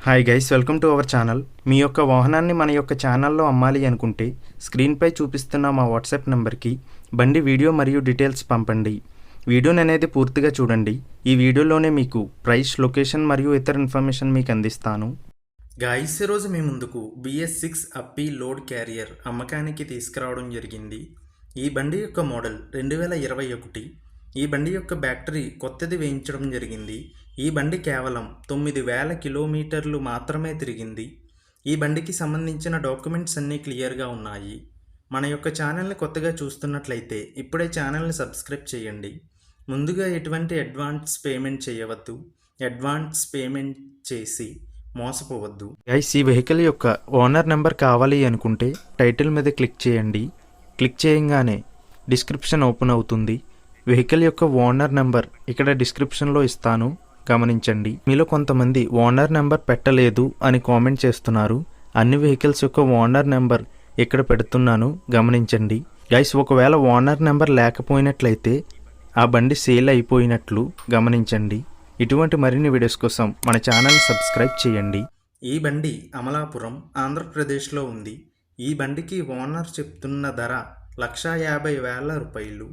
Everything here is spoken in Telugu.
Hi guys, welcome to our channel. మీ యొక్క వాహనాన్ని మన యొక్క ఛానల్లో అమ్మాలి అనుకుంటే స్క్రీన్పై చూపిస్తున్న మా వాట్సాప్ నెంబర్కి బండి వీడియో మరియు డీటెయిల్స్ పంపండి. వీడియోని అనేది పూర్తిగా చూడండి. ఈ వీడియోలోనే మీకు ప్రైస్, లొకేషన్ మరియు ఇతర ఇన్ఫర్మేషన్ మీకు అందిస్తాను. గాయస్, ఈరోజు మీ ముందుకు BS6 అప్పీ లోడ్ క్యారియర్ అమ్మకానికి తీసుకురావడం జరిగింది. ఈ బండి యొక్క మోడల్ 2021. ఈ బండి యొక్క బ్యాటరీ కొత్తది వేయించడం జరిగింది. ఈ బండి కేవలం 9,000 కిలోమీటర్లు మాత్రమే తిరిగింది. ఈ బండికి సంబంధించిన డాక్యుమెంట్స్ అన్నీ క్లియర్గా ఉన్నాయి. మన యొక్క ఛానల్ని కొత్తగా చూస్తున్నట్లయితే ఇప్పుడే ఛానల్ని సబ్స్క్రైబ్ చేయండి. ముందుగా ఎటువంటి అడ్వాన్స్ పేమెంట్ చేయవద్దు. అడ్వాన్స్ పేమెంట్ చేసి మోసపోవద్దు. గైస్, ఈ వెహికల్ యొక్క ఓనర్ నెంబర్ కావాలి అనుకుంటే టైటిల్ మీద క్లిక్ చేయండి. క్లిక్ చేయగానే డిస్క్రిప్షన్ ఓపెన్ అవుతుంది. వెహికల్ యొక్క ఓనర్ నెంబర్ ఇక్కడ డిస్క్రిప్షన్లో ఇస్తాను, గమనించండి. మీలో కొంతమంది ఓనర్ నెంబర్ పెట్టలేదు అని కామెంట్ చేస్తున్నారు. అన్ని వెహికల్స్ యొక్క ఓనర్ నెంబర్ ఇక్కడ పెడుతున్నాను, గమనించండి. గైస్, ఒకవేళ ఓనర్ నెంబర్ లేకపోయినట్లయితే ఆ బండి సేల్ అయిపోయినట్లు గమనించండి. ఇటువంటి మరిన్ని వీడియోస్ కోసం మన ఛానల్ సబ్స్క్రైబ్ చేయండి. ఈ బండి అమలాపురం, ఆంధ్రప్రదేశ్లో ఉంది. ఈ బండికి ఓనర్ చెప్తున్న ధర 1,50,000 రూపాయలు.